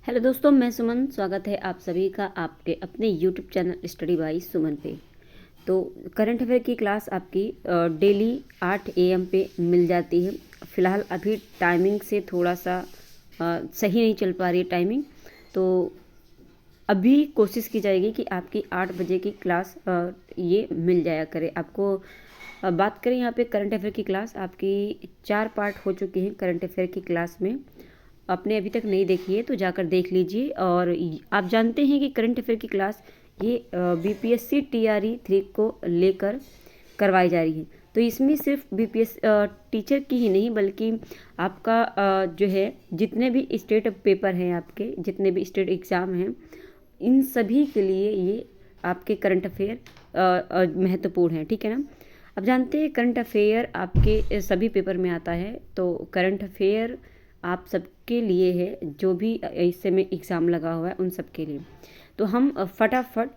Hello दोस्तों, मैं सुमन। स्वागत है आप सभी का आपके अपने यूट्यूब चैनल स्टडी बाय सुमन पे। तो करंट अफेयर की क्लास आपकी डेली 8 AM पे मिल जाती है। फ़िलहाल अभी टाइमिंग से थोड़ा सा सही नहीं चल पा रही है टाइमिंग, तो अभी कोशिश की जाएगी कि आपकी 8 बजे की क्लास ये मिल जाया करे आपको। बात करें यहाँ पे करंट अफेयर की क्लास आपकी 4 पार्ट हो चुके हैं करंट अफेयर की क्लास में। आपने अभी तक नहीं देखी है तो जाकर देख लीजिए। और आप जानते हैं कि करंट अफेयर की क्लास ये BPSC TRE 3 को लेकर करवाई जा रही है। तो इसमें सिर्फ BPS टीचर की ही नहीं बल्कि आपका जो है जितने भी स्टेट पेपर हैं, आपके जितने भी स्टेट एग्ज़ाम हैं, इन सभी के लिए ये आपके करंट अफेयर महत्वपूर्ण है। ठीक है ना। अब जानते हैं करंट अफेयर आपके सभी पेपर में आता है, तो करंट अफेयर आप सबके लिए है, जो भी इस समय एग्ज़ाम लगा हुआ है उन सब के लिए। तो हम फटाफट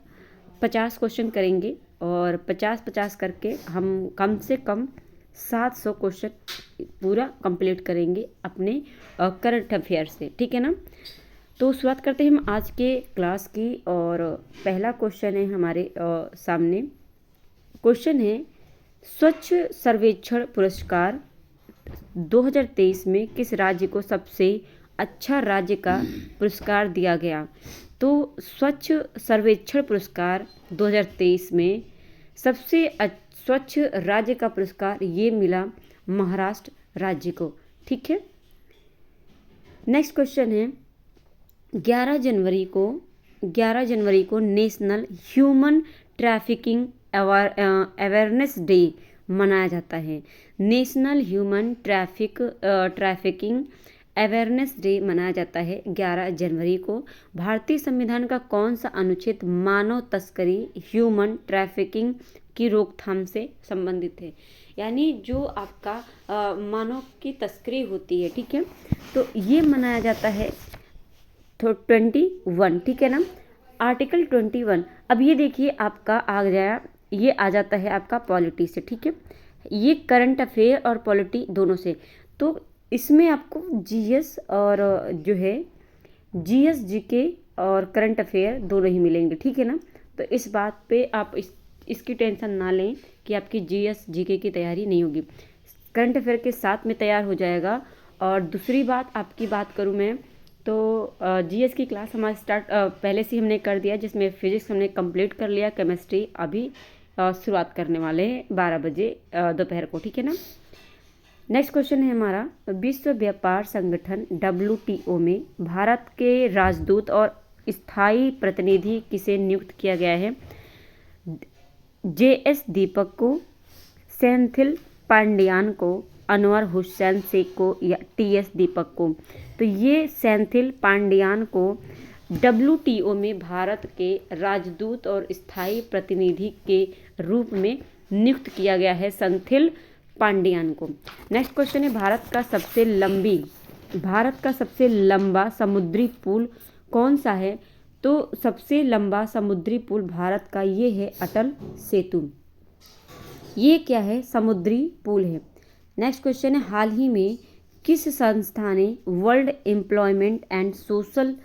50 क्वेश्चन करेंगे और 50-50 करके हम कम से कम 700 क्वेश्चन पूरा कंप्लीट करेंगे अपने करंट अफेयर से। ठीक है ना। तो शुरुआत करते हैं हम आज के क्लास की। और पहला क्वेश्चन है हमारे सामने। क्वेश्चन है, स्वच्छ सर्वेक्षण पुरस्कार 2023 में किस राज्य को सबसे अच्छा राज्य का पुरस्कार दिया गया? तो स्वच्छ सर्वेक्षण पुरस्कार 2023 में सबसे स्वच्छ राज्य का पुरस्कार ये मिला महाराष्ट्र राज्य को। ठीक है। नेक्स्ट क्वेश्चन है, 11 जनवरी को national human trafficking awareness day मनाया जाता है। National human trafficking awareness day मनाया जाता है 11 जनवरी को। भारतीय संविधान का कौन सा अनुच्छेद मानव तस्करी ह्यूमन ट्रैफिकिंग की रोकथाम से संबंधित है? यानी जो आपका मानव की तस्करी होती है, ठीक है, तो ये मनाया जाता है तो 21। ठीक है ना। आर्टिकल 21। अब ये देखिए आपका आ जाता है आपका पॉलिटी से। ठीक है। ये करंट अफेयर और पॉलिटी दोनों से। तो इसमें आपको GS और जो है GS GK और करंट अफेयर दोनों ही मिलेंगे। ठीक है ना। तो इस बात पे आप इसकी टेंशन ना लें कि आपकी GS GK की तैयारी नहीं होगी, करंट अफेयर के साथ में तैयार हो जाएगा। और दूसरी बात आपकी बात करूँ मैं, तो GS की क्लास हमारा स्टार्ट पहले से हमने कर दिया, जिसमें फिजिक्स हमने कंप्लीट कर लिया, केमिस्ट्री अभी शुरुआत करने वाले हैं 12 बजे दोपहर को। ठीक है ना। नेक्स्ट क्वेश्चन है हमारा, विश्व व्यापार संगठन WTO में भारत के राजदूत और स्थायी प्रतिनिधि किसे नियुक्त किया गया है? JS दीपक को, सेंथिल पांडियान को, अनवर हुसैन शेख को या TS दीपक को? तो ये सेंथिल पांडियान को WTO में भारत के राजदूत और स्थायी प्रतिनिधि के रूप में नियुक्त किया गया है, सेंथिल पांडियान को। नेक्स्ट क्वेश्चन है, भारत का सबसे लंबा समुद्री पुल कौन सा है? तो सबसे लंबा समुद्री पुल भारत का ये है अटल सेतु। ये क्या है? समुद्री पुल है। नेक्स्ट क्वेश्चन है, हाल ही में किस संस्था ने world employment and social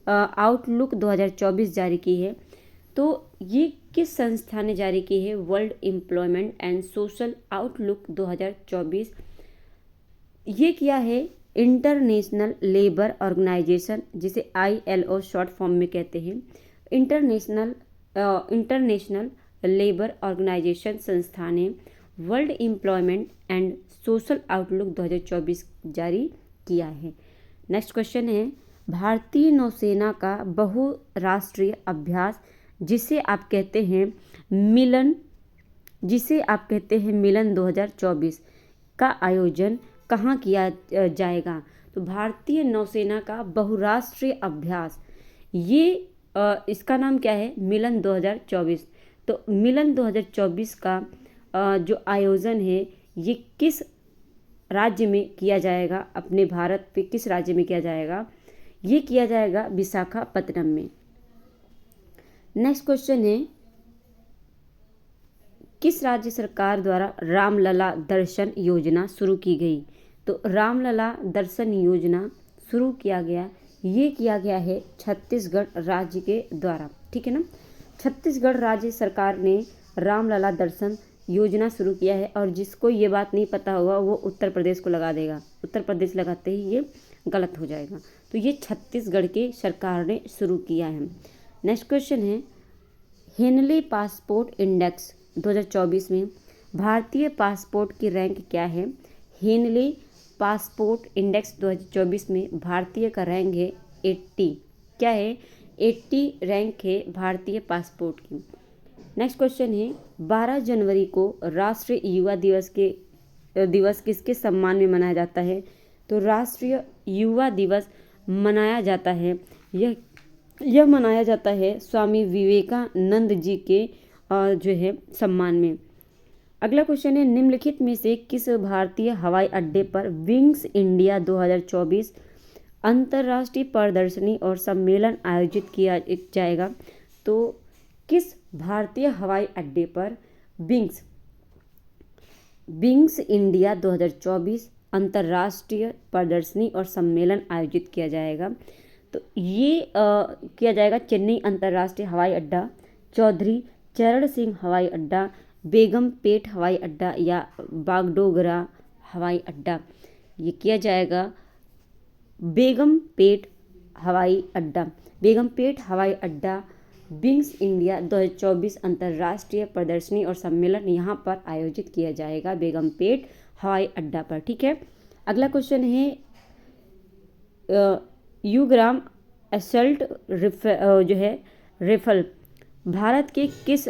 outlook 2024 जारी की है? तो ये किस संस्था ने जारी की है world employment and social outlook 2024? ये क्या है? इंटरनेशनल लेबर ऑर्गेनाइजेशन, जिसे ILO शॉर्ट फॉर्म में कहते हैं। इंटरनेशनल लेबर ऑर्गेनाइजेशन संस्था ने world employment and social outlook 2024 जारी किया है। नेक्स्ट क्वेश्चन है, भारतीय नौसेना का बहुराष्ट्रीय अभ्यास जिसे आप कहते हैं मिलन 2024 का आयोजन कहाँ किया जाएगा? तो भारतीय नौसेना का बहुराष्ट्रीय अभ्यास, ये इसका नाम क्या है? मिलन 2024। तो मिलन 2024 का जो आयोजन है ये किस राज्य में किया जाएगा? अपने भारत पे किस राज्य में किया जाएगा? ये किया जाएगा विशाखापत्तनम में। नेक्स्ट क्वेश्चन है, किस राज्य सरकार द्वारा रामलला दर्शन योजना शुरू की गई? तो रामलला दर्शन योजना शुरू किया गया ये किया गया है छत्तीसगढ़ राज्य के द्वारा, ठीक है ना। छत्तीसगढ़ राज्य सरकार ने रामलला दर्शन योजना शुरू किया है, और जिसको ये बात नहीं पता होगा वो उत्तर प्रदेश को लगा देगा, उत्तर प्रदेश लगाते ही ये गलत हो जाएगा। तो ये छत्तीसगढ़ के सरकार ने शुरू किया है। नेक्स्ट क्वेश्चन है, हेनले पासपोर्ट इंडेक्स 2024 में भारतीय पासपोर्ट की रैंक क्या है। हेनले पासपोर्ट इंडेक्स 2024 में भारतीय का रैंक है 80, क्या है 80 रैंक है भारतीय पासपोर्ट की। नेक्स्ट क्वेश्चन है, 12 जनवरी को राष्ट्रीय युवा दिवस किसके सम्मान में मनाया जाता है। तो राष्ट्रीय युवा दिवस मनाया जाता है, यह मनाया जाता है स्वामी विवेकानंद जी के जो है सम्मान में। अगला क्वेश्चन है, निम्नलिखित में से किस भारतीय हवाई अड्डे पर विंग्स इंडिया 2024 अंतर्राष्ट्रीय प्रदर्शनी और सम्मेलन आयोजित किया जाएगा। तो किस भारतीय हवाई अड्डे पर विंग्स इंडिया 2024 अंतर्राष्ट्रीय प्रदर्शनी और सम्मेलन आयोजित किया जाएगा। तो ये किया जाएगा चेन्नई अंतर्राष्ट्रीय हवाई अड्डा, चौधरी चरण सिंह हवाई अड्डा, बेगमपेट हवाई अड्डा या बागडोगरा हवाई अड्डा। ये किया जाएगा बेगमपेट हवाई अड्डा। बेगमपेट हवाई अड्डा विंग्स इंडिया 2024 अंतर्राष्ट्रीय प्रदर्शनी और सम्मेलन यहाँ पर आयोजित किया जाएगा बेगमपेट हवाई अड्डा पर, ठीक है। अगला क्वेश्चन है, युग्राम असल्ट राइफल भारत के किस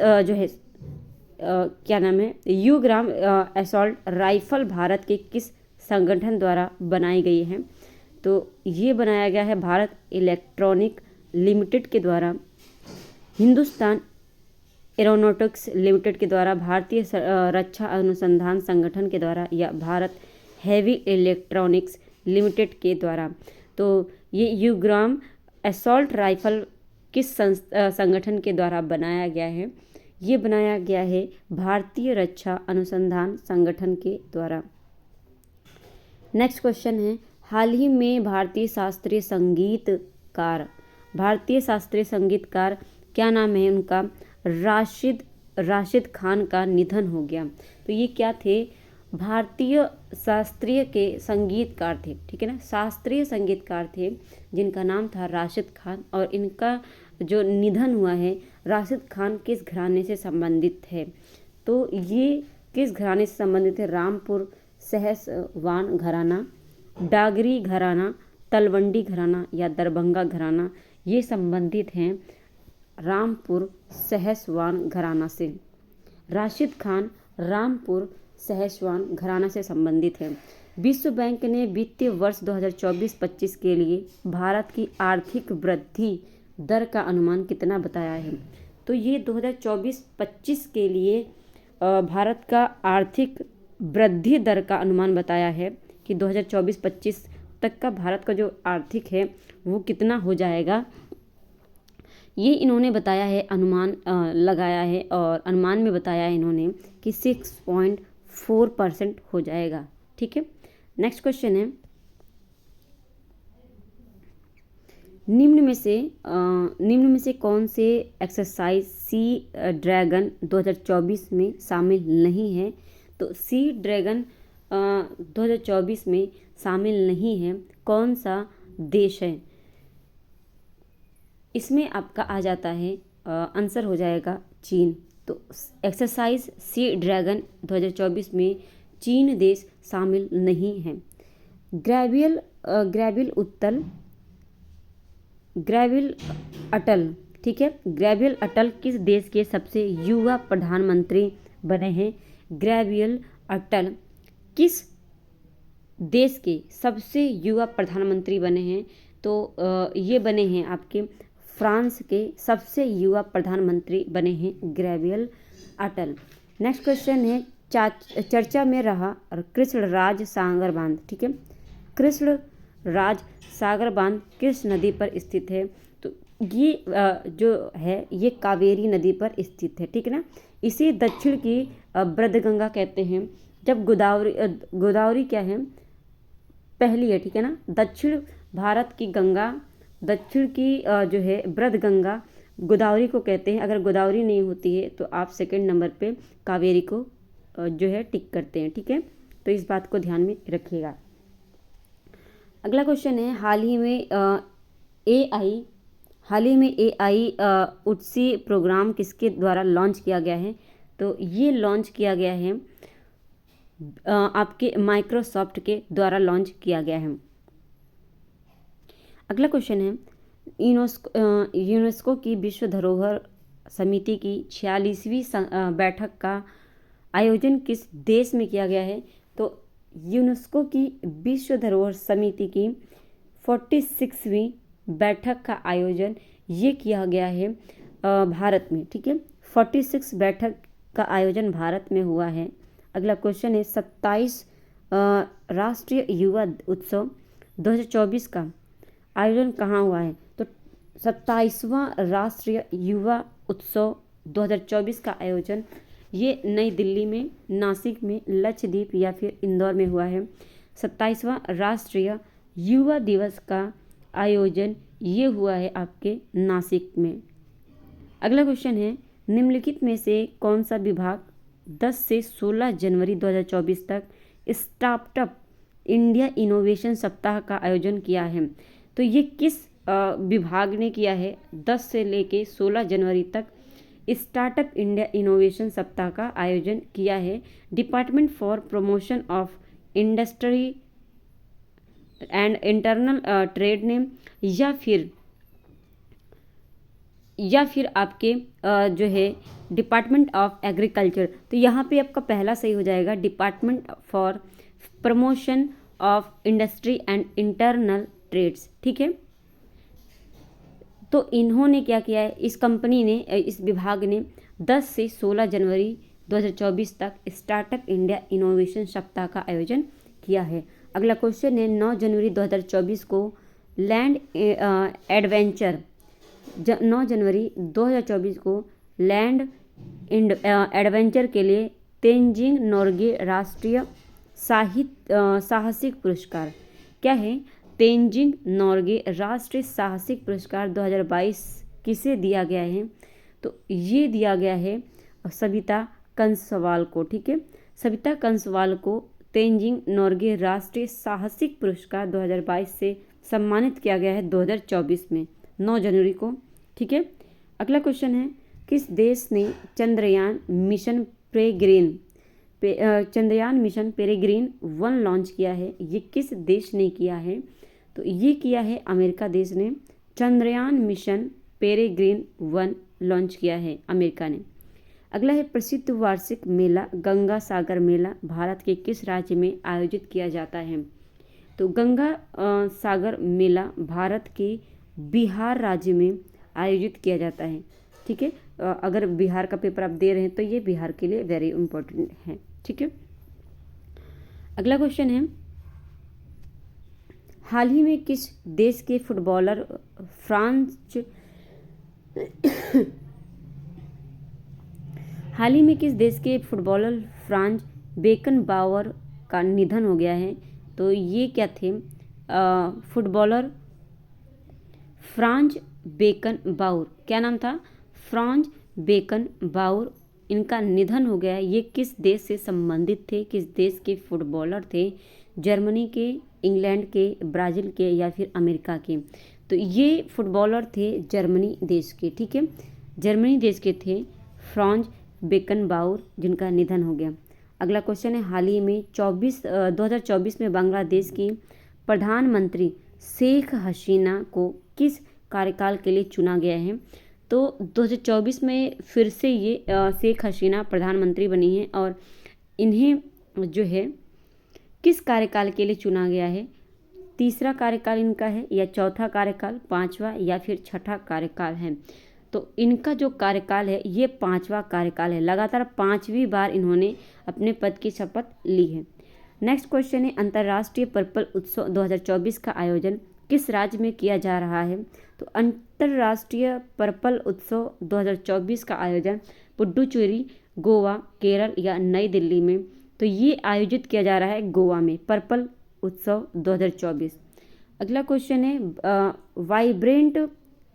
क्या नाम है, युग्राम असॉल्ट राइफल भारत के किस संगठन द्वारा बनाई गई है। तो ये बनाया गया है भारत इलेक्ट्रॉनिक लिमिटेड के द्वारा, हिंदुस्तान एरोनॉटिक्स लिमिटेड के द्वारा, भारतीय रक्षा अनुसंधान संगठन के द्वारा या भारत हैवी इलेक्ट्रॉनिक्स लिमिटेड के द्वारा। तो ये युग्राम असॉल्ट राइफल किस संगठन के द्वारा बनाया गया है। ये बनाया गया है भारतीय रक्षा अनुसंधान संगठन के द्वारा। नेक्स्ट क्वेश्चन है, हाल ही में भारतीय शास्त्रीय संगीतकार क्या नाम है उनका, राशिद खान का निधन हो गया। तो ये क्या थे, भारतीय शास्त्रीय के संगीतकार थे, ठीक है ना, शास्त्रीय संगीतकार थे जिनका नाम था राशिद खान, और इनका जो निधन हुआ है, राशिद खान किस घराने से संबंधित है। तो ये किस घराने से संबंधित है, रामपुर सहसवान घराना, डागरी घराना, तलवंडी घराना या दरभंगा घराना। ये संबंधित हैं रामपुर सहसवान घराना से। राशिद खान रामपुर सहसवान घराना से संबंधित है। विश्व बैंक ने वित्तीय वर्ष 2024-25 के लिए भारत की आर्थिक वृद्धि दर का अनुमान कितना बताया है। तो ये 2024-25 के लिए भारत का आर्थिक वृद्धि दर का अनुमान बताया है कि 2024-25 तक का भारत का जो आर्थिक है वो कितना हो जाएगा। ये इन्होंने बताया है, अनुमान लगाया है, और अनुमान में बताया है इन्होंने कि 6.4% हो जाएगा, ठीक है। नेक्स्ट क्वेश्चन है, निम्न में से कौन से एक्सरसाइज सी ड्रैगन 2024 में शामिल नहीं है। तो सी ड्रैगन 2024 में शामिल नहीं है, कौन सा देश है। इसमें आपका आ जाता है आंसर हो जाएगा चीन। तो एक्सरसाइज सी ड्रैगन 2024 में चीन देश शामिल नहीं है। ग्रैविल अटल, ठीक है, ग्रैविल अटल किस देश के सबसे युवा प्रधानमंत्री बने हैं। ग्रैविल अटल किस देश के सबसे युवा प्रधानमंत्री बने हैं। तो ये बने हैं आपके फ्रांस के सबसे युवा प्रधानमंत्री बने हैं ग्रैविल अटल। नेक्स्ट क्वेश्चन है, चर्चा में रहा कृष्णराज सागर बांध, ठीक है, कृष्णराज सागर बांध किस नदी पर स्थित है। तो ये जो है ये कावेरी नदी पर स्थित है, ठीक है ना। इसे दक्षिण की ब्रजगंगा कहते हैं, जब गोदावरी क्या है, पहली है, ठीक है ना। दक्षिण भारत की गंगा दक्षिण की जो है ब्रदगंगा गोदावरी को कहते हैं। अगर गोदावरी नहीं होती है तो आप सेकंड नंबर पे कावेरी को जो है टिक करते हैं। ठीक है, तो इस बात को ध्यान में रखिएगा। अगला क्वेश्चन है, हाल ही में AI उत्सी प्रोग्राम किसके द्वारा लॉन्च किया गया है? तो ये लॉन्च किया गया है आपके माइक्रोसॉफ्ट के द्वारा लॉन्च किया गया है। अगला क्वेश्चन है, यूनेस्को की विश्व धरोहर समिति की 46वीं बैठक का आयोजन किस देश में किया गया है? तो यूनेस्को की विश्व धरोहर समिति की 46वीं बैठक का आयोजन ये किया गया है भारत में। ठीक है, 46 बैठक का आयोजन भारत में हुआ है। अगला क्वेश्चन है, 27 राष्ट्रीय युवा उत्सव 2024 का आयोजन कहाँ हुआ है? तो 27वां राष्ट्रीय युवा उत्सव 2024 का आयोजन ये नई दिल्ली में, नासिक में, लक्षद्वीप या फिर इंदौर में हुआ है। 27वां राष्ट्रीय युवा दिवस का आयोजन ये हुआ है आपके नासिक में। अगला क्वेश्चन है, निम्नलिखित में से कौन सा विभाग 10 से 16 जनवरी 2024 तक स्टार्टअप इंडिया इनोवेशन सप्ताह का आयोजन किया है? तो ये किस विभाग ने किया है? 10 से लेके 16 जनवरी तक स्टार्टअप इंडिया इनोवेशन सप्ताह का आयोजन किया है department for promotion of industry and internal trade ने, या फिर आपके जो है डिपार्टमेंट ऑफ एग्रीकल्चर। तो यहाँ पे आपका पहला सही हो जाएगा, department for promotion of industry and internal trades. ठीक है, तो इन्होंने क्या किया है, इस कंपनी ने, इस विभाग ने 10 से 16 जनवरी 2024 तक स्टार्टअप इंडिया इनोवेशन सप्ताह का आयोजन किया है। अगला क्वेश्चन है, 9 जनवरी 2024 को लैंड एडवेंचर 9 जनवरी 2024 को लैंड एडवेंचर के लिए तेंजिंग नोर्गे राष्ट्रीय साहसिक पुरस्कार क्या है? तेंजिंग नोर्गे राष्ट्रीय साहसिक पुरस्कार 2022 किसे दिया गया है? तो ये दिया गया है सविता कंसवाल को। ठीक है, सविता कंसवाल को तेंजिंग नोर्गे राष्ट्रीय साहसिक पुरस्कार 2022 से सम्मानित किया गया है 2024 में 9 जनवरी को। ठीक है, अगला क्वेश्चन है, किस देश ने चंद्रयान मिशन पेरेग्रीन 1 लॉन्च किया है? ये किस देश ने किया है? तो ये किया है अमेरिका देश ने। चंद्रयान मिशन पेरेग्रीन 1 लॉन्च किया है अमेरिका ने। अगला है, प्रसिद्ध वार्षिक मेला गंगा सागर मेला भारत के किस राज्य में आयोजित किया जाता है? तो गंगा सागर मेला भारत के बिहार राज्य में आयोजित किया जाता है। ठीक है, अगर बिहार का पेपर आप दे रहे हैं तो ये बिहार के लिए वेरी इंपॉर्टेंट है। ठीक है, अगला क्वेश्चन है, हाल ही में किस देश के फुटबॉलर फ्रांज बेकनबावर का निधन हो गया है? तो ये क्या थे? फुटबॉलर फ्रांज बेकनबाउर, क्या नाम था? फ्रांज बेकनबाउर, इनका निधन हो गया है। ये किस देश से संबंधित थे? किस देश के फुटबॉलर थे? जर्मनी के, इंग्लैंड के, ब्राज़ील के या फिर अमेरिका के? तो ये फुटबॉलर थे जर्मनी देश के। ठीक है, जर्मनी देश के थे फ्रांज बेकनबाउर, जिनका निधन हो गया। अगला क्वेश्चन है, हाल ही में 2024 में बांग्लादेश की प्रधानमंत्री शेख हसीना को किस कार्यकाल के लिए चुना गया है? तो 2024 में फिर से ये शेख हसीना प्रधानमंत्री बनी हैं और इन्हें जो है किस कार्यकाल के लिए चुना गया है? तीसरा कार्यकाल इनका है या चौथा कार्यकाल, पांचवा या फिर छठा कार्यकाल है? तो इनका जो कार्यकाल है ये 5वां कार्यकाल है। लगातार 5वीं बार इन्होंने अपने पद की शपथ ली है। नेक्स्ट क्वेश्चन है, अंतर्राष्ट्रीय पर्पल उत्सव 2024 का आयोजन किस राज्य में किया जा रहा है? तो अंतर्राष्ट्रीय पर्पल उत्सव 2024 का आयोजन पुडुचेरी, गोवा, केरल या नई दिल्ली में? तो ये आयोजित किया जा रहा है गोवा में, पर्पल उत्सव 2024। अगला क्वेश्चन है वाइब्रेंट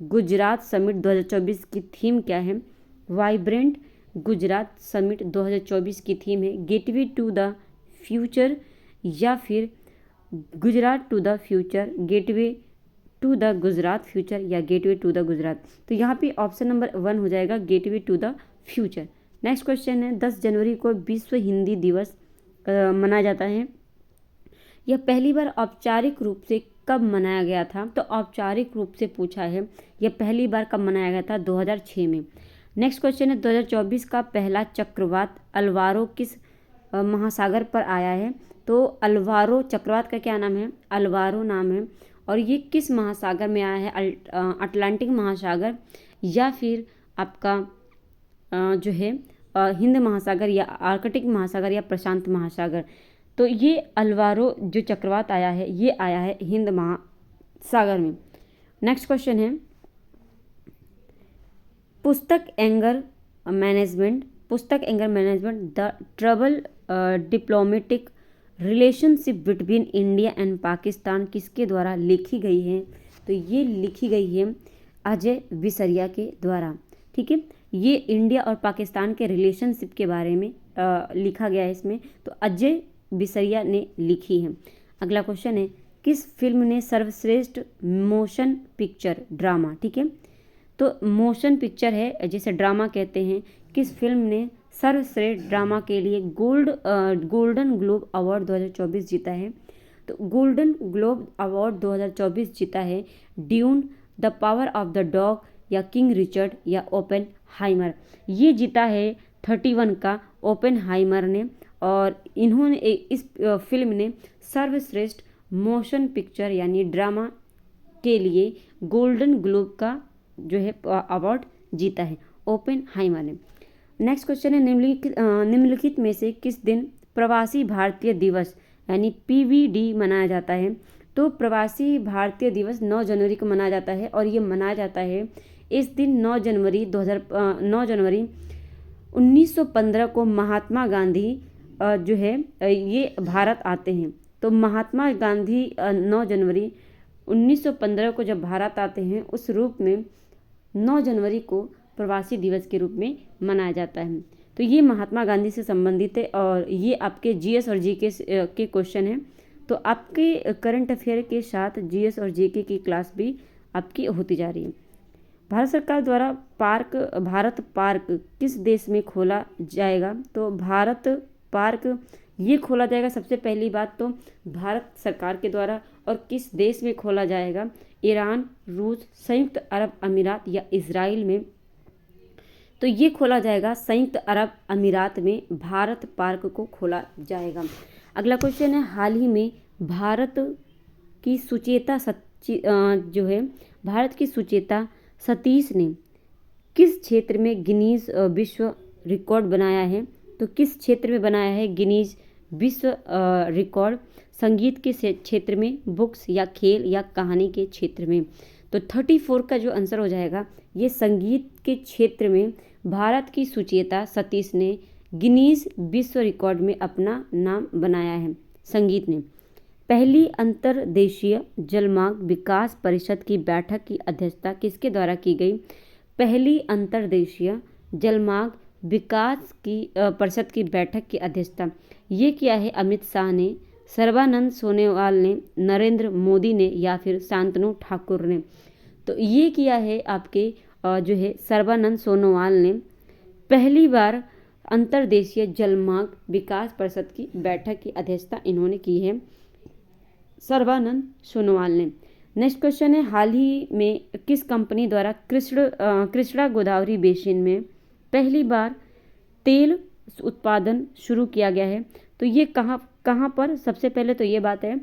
गुजरात समिट 2024 की थीम क्या है। वाइब्रेंट गुजरात समिट 2024 की थीम है गेटवे टू द फ्यूचर या फिर Gujarat to the future, gateway to the Gujarat future या गेटवे टू द गुजरात। तो यहाँ पे ऑप्शन नंबर 1 हो जाएगा gateway to the future. Next question है 10 जनवरी को विश्व हिंदी दिवस मनाया जाता है। यह पहली बार औपचारिक रूप से कब मनाया गया था। तो औपचारिक रूप से पूछा है यह पहली बार कब मनाया गया था, 2006 में। नेक्स्ट क्वेश्चन है 2024 का पहला चक्रवात अल्वारो किस महासागर पर आया है। तो अल्वारो चक्रवात का क्या नाम है, अल्वारो नाम है, और ये किस महासागर में आया है, अटलांटिक महासागर या फिर आपका जो है हिंद महासागर या आर्कटिक महासागर या प्रशांत महासागर। तो ये अल्वारो जो चक्रवात आया है ये आया है हिंद महासागर में। नेक्स्ट क्वेश्चन है पुस्तक anger management the trouble diplomatic relationship between India and Pakistan किसके द्वारा लिखी गई है। तो ये लिखी गई है अजय बिसरिया के द्वारा। ठीक है, ये इंडिया और पाकिस्तान के रिलेशनशिप के बारे में लिखा गया है इसमें, तो अजय बिसरिया ने लिखी है। अगला क्वेश्चन है किस फिल्म ने सर्वश्रेष्ठ मोशन पिक्चर ड्रामा, ठीक है, तो मोशन पिक्चर है जैसे ड्रामा कहते हैं, किस फिल्म ने सर्वश्रेष्ठ ड्रामा के लिए गोल्डन ग्लोब अवार्ड 2024 जीता है। तो गोल्डन ग्लोब अवार्ड 2024 जीता है dune, the power of the dog या किंग रिचर्ड या ओपेनहाइमर। ये जीता है 31 का ओपेनहाइमर ने, और इन्होंने इस फिल्म ने सर्वश्रेष्ठ मोशन पिक्चर यानी ड्रामा के लिए गोल्डन ग्लोब का जो है अवार्ड जीता है ओपेनहाइमर ने। नेक्स्ट क्वेश्चन है निम्नलिखित में से किस दिन प्रवासी भारतीय दिवस यानी पीवीडी मनाया जाता है। तो प्रवासी भारतीय दिवस 9 जनवरी को मनाया जाता है, और ये मनाया जाता है इस दिन 9 जनवरी 1915 को महात्मा गांधी जो है ये भारत आते हैं। तो महात्मा गांधी 9 जनवरी 1915 को जब भारत आते हैं उस रूप में 9 जनवरी को प्रवासी दिवस के रूप में मनाया जाता है। तो ये महात्मा गांधी से संबंधित है, और ये आपके जीएस और जीके के क्वेश्चन हैं। तो आपके करंट अफेयर के साथ जीएस और जीके की क्लास भी आपकी होती जा रही है। भारत सरकार द्वारा भारत पार्क किस देश में खोला जाएगा। तो भारत पार्क ये खोला जाएगा सबसे पहली बात तो भारत सरकार के द्वारा, और किस देश में खोला जाएगा, ईरान, रूस, संयुक्त अरब अमीरात या इजराइल में। तो ये खोला जाएगा संयुक्त अरब अमीरात में भारत पार्क को खोला जाएगा। अगला क्वेश्चन है हाल ही में भारत की सुचेता सतीश ने किस क्षेत्र में गिनीज विश्व रिकॉर्ड बनाया है। तो किस क्षेत्र में बनाया है गिनीज विश्व रिकॉर्ड, संगीत के क्षेत्र में, बुक्स या खेल या कहानी के क्षेत्र में। तो 34 का जो आंसर हो जाएगा ये संगीत के क्षेत्र में भारत की सुचेता सतीश ने गिनीज विश्व रिकॉर्ड में अपना नाम बनाया है। संगीत ने पहली अंतर्देशीय जलमार्ग विकास परिषद की बैठक की अध्यक्षता किसके द्वारा की गई। पहली अंतर्देशीय जलमार्ग विकास की परिषद की बैठक की अध्यक्षता ये किया है अमित शाह ने, सर्बानंद सोनोवाल ने, नरेंद्र मोदी ने या फिर शांतनु ठाकुर ने। तो ये किया है आपके जो है सर्बानंद सोनोवाल ने। पहली बार अंतर्देशीय जलमार्ग विकास परिषद की बैठक की अध्यक्षता इन्होंने की है सर्बानंद सोनोवाल ने। नेक्स्ट क्वेश्चन है हाल ही में किस कंपनी द्वारा कृष्णा गोदावरी बेसिन में पहली बार तेल उत्पादन शुरू किया गया है। तो ये कहाँ पर, सबसे पहले तो ये बात है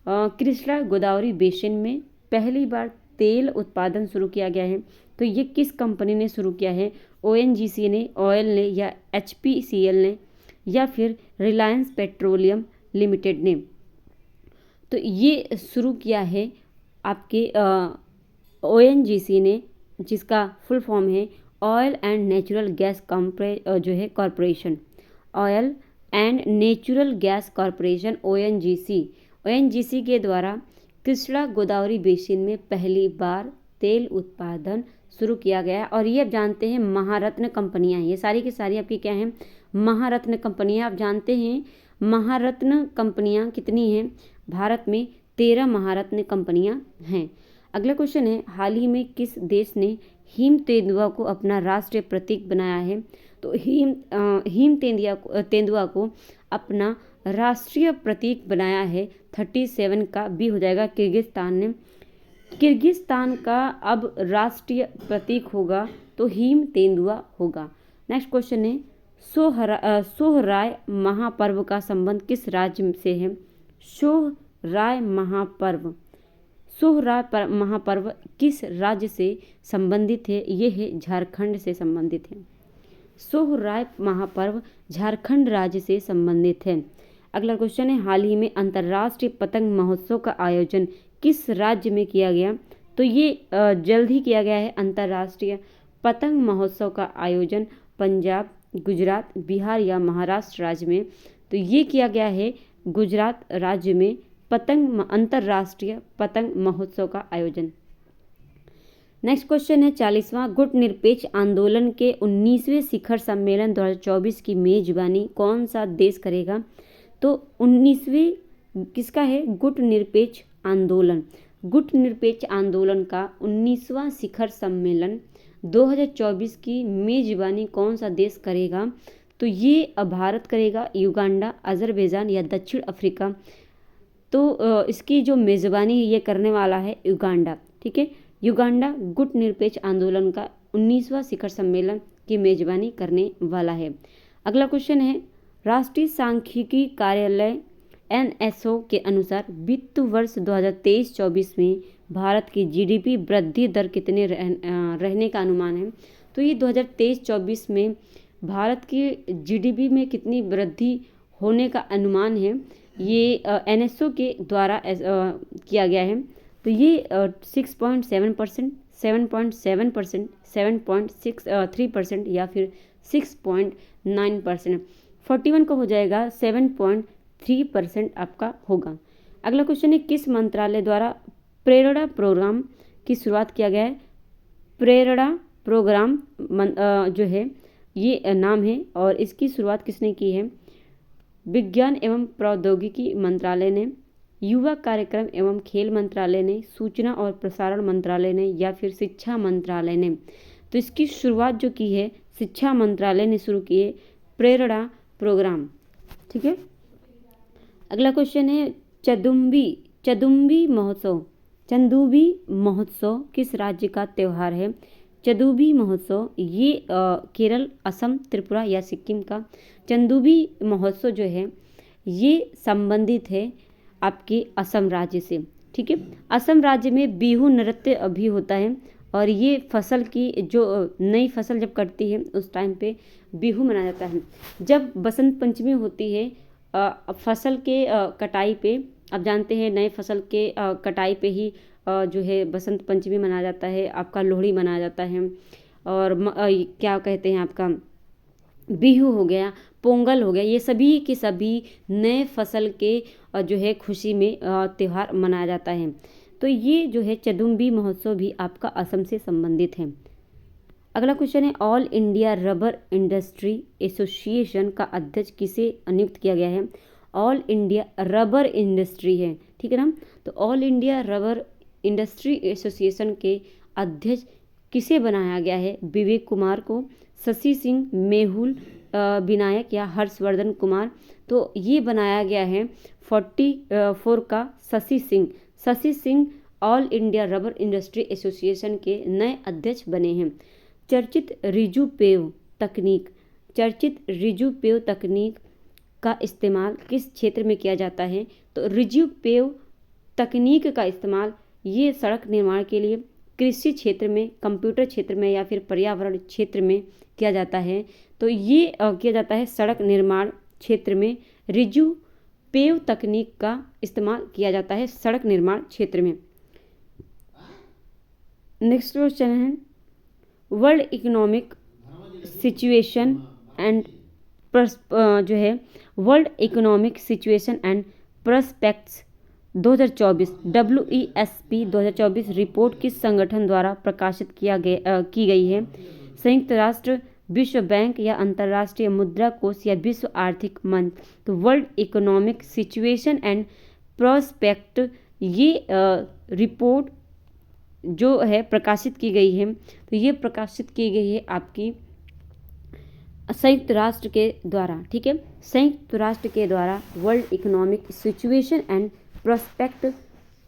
कृष्णा गोदावरी बेसिन में पहली बार तेल उत्पादन शुरू किया गया है। तो ये किस कंपनी ने शुरू किया है, ओएनजीसी ने, ऑयल ने या एचपीसीएल ने या फिर रिलायंस पेट्रोलियम लिमिटेड ने। तो ये शुरू किया है आपके ओएनजीसी ने, जिसका फुल फॉर्म है oil and natural gas corporation, oil and natural gas corporation ONGC के द्वारा कृष्णा गोदावरी बेसिन में पहली बार तेल उत्पादन शुरू किया गया। और ये आप जानते हैं महारत्न कंपनियां, ये सारी की सारी आपकी क्या हैं, महारत्न कंपनियां। आप जानते हैं महारत्न कंपनियां कितनी हैं, भारत में 13 महारत्न कंपनियां हैं। अगला क्वेश्चन है, हाल ही में किस देश ने हिम तेंदुआ को अपना राष्ट्रीय प्रतीक बनाया है। तो हिम तेंदुआ को अपना राष्ट्रीय प्रतीक बनाया है 37 का बी हो जाएगा किर्गिस्तान ने। किर्गिस्तान का अब राष्ट्रीय प्रतीक होगा तो हिम तेंदुआ होगा। नेक्स्ट क्वेश्चन है, सोहराय महापर्व का संबंध किस राज्य से है। सोहराय महापर्व किस राज्य से संबंधित है, ये है झारखंड से संबंधित है। सोहराय महापर्व झारखंड राज्य से संबंधित है। अगला क्वेश्चन है, हाल ही में अंतर्राष्ट्रीय पतंग महोत्सव का आयोजन किस राज्य में किया गया। तो ये जल्द ही किया गया है। अंतर्राष्ट्रीय पतंग महोत्सव का आयोजन पंजाब, गुजरात, बिहार या महाराष्ट्र राज्य में। तो ये किया गया है गुजरात राज्य में अंतर्राष्ट्रीय पतंग महोत्सव का आयोजन। नेक्स्ट क्वेश्चन है, 40वां गुटनिरपेक्ष आंदोलन के 19वें शिखर सम्मेलन 2024 की मेजबानी कौन सा देश करेगा। तो 19वें किसका है, गुटनिरपेक्ष आंदोलन। गुटनिरपेक्ष आंदोलन का 19वां शिखर सम्मेलन 2024 की मेजबानी कौन सा देश करेगा। तो ये भारत करेगा, युगांडा, अजरबैजान या दक्षिण अफ्रीका। तो इसकी जो मेज़बानी ये करने वाला है युगांडा। ठीक है, युगांडा गुटनिरपेक्ष आंदोलन का 19वां शिखर सम्मेलन की मेजबानी करने वाला है। अगला क्वेश्चन है, राष्ट्रीय सांख्यिकी कार्यालय NSO के अनुसार वित्त वर्ष 2023-24 में भारत की GDP वृद्धि दर कितने रहने का अनुमान है। तो ये 2023-24 में भारत की GDP में कितनी वृद्धि होने का अनुमान है, ये NSO के द्वारा किया गया है। तो ये 6.7%, 7.7%, 7.63% या फिर 6.9%। 41 का हो जाएगा 7.3% आपका होगा। अगला क्वेश्चन है, किस मंत्रालय द्वारा प्रेरणा प्रोग्राम की शुरुआत किया गया है। प्रेरणा प्रोग्राम जो है ये नाम है और इसकी शुरुआत किसने की है। विज्ञान एवं प्रौद्योगिकी मंत्रालय ने, युवा कार्यक्रम एवं खेल मंत्रालय ने, सूचना और प्रसारण मंत्रालय ने या फिर शिक्षा मंत्रालय ने। तो इसकी शुरुआत जो की है शिक्षा मंत्रालय ने शुरू की है प्रेरणा प्रोग्राम। ठीक है, अगला क्वेश्चन है, चंदूबी महोत्सव किस राज्य का त्यौहार है। चंदूबी महोत्सव ये केरल, असम, त्रिपुरा या सिक्किम का। चंदूबी महोत्सव जो है ये संबंधित है आपके असम राज्य से। ठीक है, असम राज्य में बिहू नृत्य भी होता है और ये फसल की जो नई फसल जब कटती है उस टाइम पे बिहू मनाया जाता है। जब बसंत पंचमी होती है फसल के कटाई पे, आप जानते हैं नए फसल के कटाई पे ही जो है बसंत पंचमी मनाया जाता है, आपका लोहड़ी मनाया जाता है और क्या कहते हैं आपका बिहू हो गया, पोंगल हो गया, ये सभी के सभी नए फसल के जो है खुशी में त्यौहार मनाया जाता है। तो ये जो है चंदूबी महोत्सव भी आपका असम से संबंधित है। अगला क्वेश्चन है, all India rubber industry association का अध्यक्ष किसे नियुक्त किया गया है। ऑल इंडिया रबर इंडस्ट्री है, ठीक है ना। तो all India rubber industry association के अध्यक्ष किसे बनाया गया है। विवेक कुमार को, शशि सिंह, मेहुल विनायक या हर्षवर्धन कुमार। तो ये बनाया गया है 44 का Shashi Singh all India rubber industry association के नए अध्यक्ष बने हैं। चर्चित रिजुपेव तकनीक का इस्तेमाल किस क्षेत्र में किया जाता है। तो रिजुपेव तकनीक का इस्तेमाल ये सड़क निर्माण के लिए, कृषि क्षेत्र में, कंप्यूटर क्षेत्र में या फिर पर्यावरण क्षेत्र में किया जाता है। तो ये किया जाता है सड़क निर्माण क्षेत्र में। रिजुपेव तकनीक का इस्तेमाल किया जाता है सड़क निर्माण क्षेत्र में। नेक्स्ट क्वेश्चन है, वर्ल्ड इकोनॉमिक सिचुएशन एंड जो है world economic situation and prospects 2024 WESP 2024 report किस संगठन द्वारा प्रकाशित की गई है? संयुक्त राष्ट्र, विश्व बैंक या अंतर्राष्ट्रीय मुद्रा कोष या विश्व आर्थिक मंच? तो world economic situation and prospect ये रिपोर्ट जो है प्रकाशित की गई है, तो ये प्रकाशित की गई है आपकी संयुक्त राष्ट्र के द्वारा। ठीक है, संयुक्त राष्ट्र के द्वारा world economic situation and prospect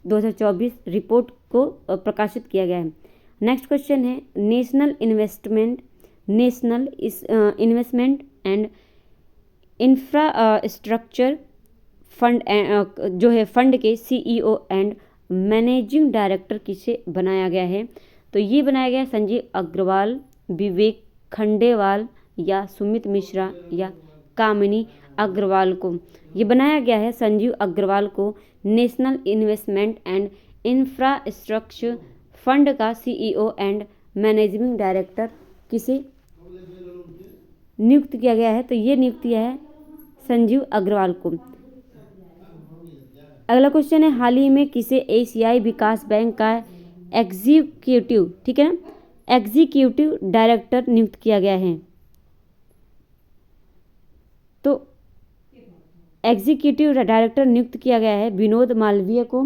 2024 report को प्रकाशित किया गया है। नेक्स्ट क्वेश्चन है national investment and infrastructure fund जो है फंड के CEO एंड मैनेजिंग डायरेक्टर किसे बनाया गया है? तो ये बनाया गया संजीव अग्रवाल, विवेक खंडेवाल या सुमित मिश्रा या कामिनी अग्रवाल को। ये बनाया गया है संजीव अग्रवाल को national investment and infrastructure fund का CEO एंड मैनेजिंग डायरेक्टर किसे नियुक्त किया गया है? तो ये नियुक्त किया है संजीव अग्रवाल को। अगला क्वेश्चन है हाल ही में किसे एशियाई विकास बैंक का एग्जीक्यूटिव, ठीक है ना, एग्जीक्यूटिव डायरेक्टर नियुक्त किया गया है? तो एग्जीक्यूटिव डायरेक्टर नियुक्त किया गया है विनोद मालवीय को,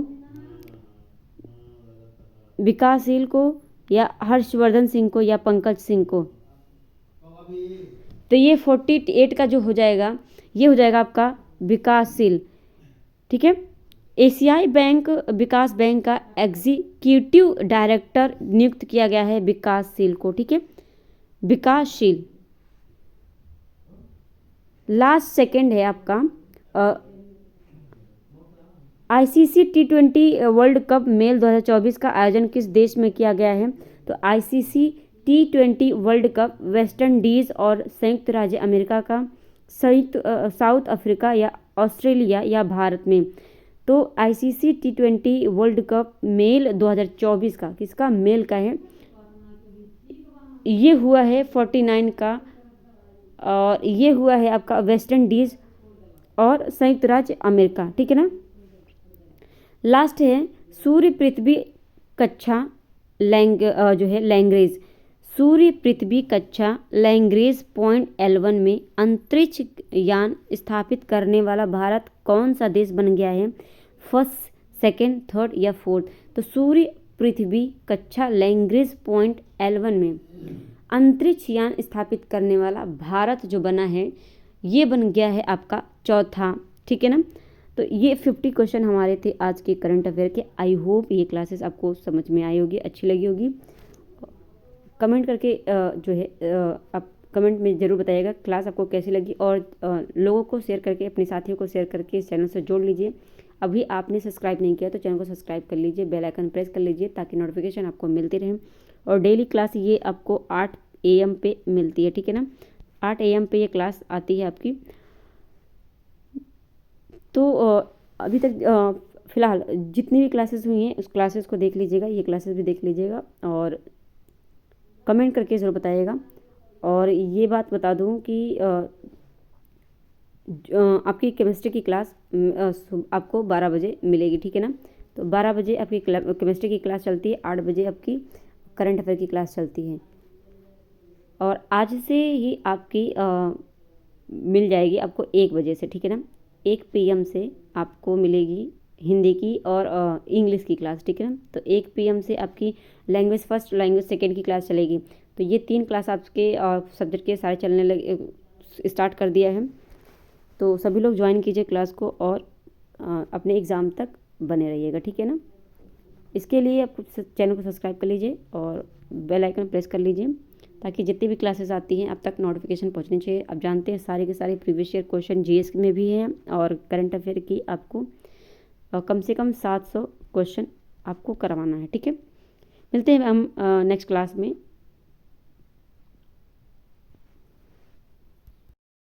विकासशील को या हर्षवर्धन सिंह को या पंकज सिंह को। तो ये 48 का जो हो जाएगा ये हो जाएगा आपका विकासशील। ठीक है, एशियाई बैंक विकास बैंक का एग्जीक्यूटिव डायरेक्टर नियुक्त किया गया है विकासशील को। ठीक है, विकासशील। लास्ट सेकंड है आपका ICC T20 world cup mail 2024 का आयोजन किस देश में किया गया है? तो ICC T20 world cup West Indies और संयुक्त राज्य अमेरिका का, साउथ अफ्रीका या ऑस्ट्रेलिया या भारत में? तो ICC T20 world cup mail 2024 का किसका मेल का है? ये हुआ है 49 का और ये हुआ है आपका वेस्ट इंडीज और संयुक्त राज्य अमेरिका। ठीक है ना। लास्ट है सूर्य पृथ्वी कक्षा जो है लैंग्वेज, सूर्य पृथ्वी कक्षा लैंग्वेज पॉइंट L1 में अंतरिक्ष यान स्थापित करने वाला भारत कौन सा देश बन गया है? फर्स्ट, सेकंड, थर्ड या फोर्थ? तो सूर्य पृथ्वी कक्षा लैंग्वेज पॉइंट L1 में अंतरिक्ष यान स्थापित करने वाला भारत जो बना है ये बन गया है आपका चौथा। ठीक है ना। तो ये 50 क्वेश्चन हमारे थे आज के करंट अफेयर के। आई होप ये क्लासेस आपको समझ में आई होगी, अच्छी लगी होगी। कमेंट करके जो है आप कमेंट में ज़रूर बताइएगा क्लास आपको कैसी लगी, और लोगों को शेयर करके, अपने साथियों को शेयर करके इस चैनल से जोड़ लीजिए। अभी आपने सब्सक्राइब नहीं किया तो चैनल को सब्सक्राइब कर लीजिए, बेल आइकन प्रेस कर लीजिए ताकि नोटिफिकेशन आपको मिलते रहें। और डेली क्लास ये आपको 8 AM पे मिलती है। ठीक है ना, 8 AM पे ये क्लास आती है आपकी। तो अभी तक फ़िलहाल जितनी भी क्लासेस हुई हैं उस क्लासेस को देख लीजिएगा, ये क्लासेस भी देख लीजिएगा और कमेंट करके ज़रूर बताइएगा। और ये बात बता दूं कि आपकी केमिस्ट्री की क्लास आपको 12 बजे मिलेगी। ठीक है ना। तो 12 बजे आपकी केमिस्ट्री की क्लास चलती है, 8 बजे आपकी करंट अफेयर की क्लास चलती है। और आज से ही आपकी मिल जाएगी आपको 1 बजे से। ठीक है ना, 1 PM से आपको मिलेगी हिंदी की और इंग्लिश की क्लास। ठीक है ना। तो 1 PM से आपकी लैंग्वेज फर्स्ट, लैंग्वेज सेकेंड की क्लास चलेगी। तो ये 3 क्लास आपके सब्जेक्ट के सारे चलने लगे, स्टार्ट कर दिया है। तो सभी लोग ज्वाइन कीजिए क्लास को और अपने एग्ज़ाम तक बने रहिएगा। ठीक है ना। इसके लिए आप चैनल को सब्सक्राइब कर लीजिए और बेल आइकन प्रेस कर लीजिए ताकि जितनी भी क्लासेस आती हैं अब तक नोटिफिकेशन पहुंचनी चाहिए। आप जानते हैं सारे के सारे प्रीवियस ईयर क्वेश्चन GS में भी हैं और करंट अफेयर की आपको कम से कम 700 क्वेश्चन आपको करवाना है। ठीक है, मिलते हैं हम नेक्स्ट क्लास में।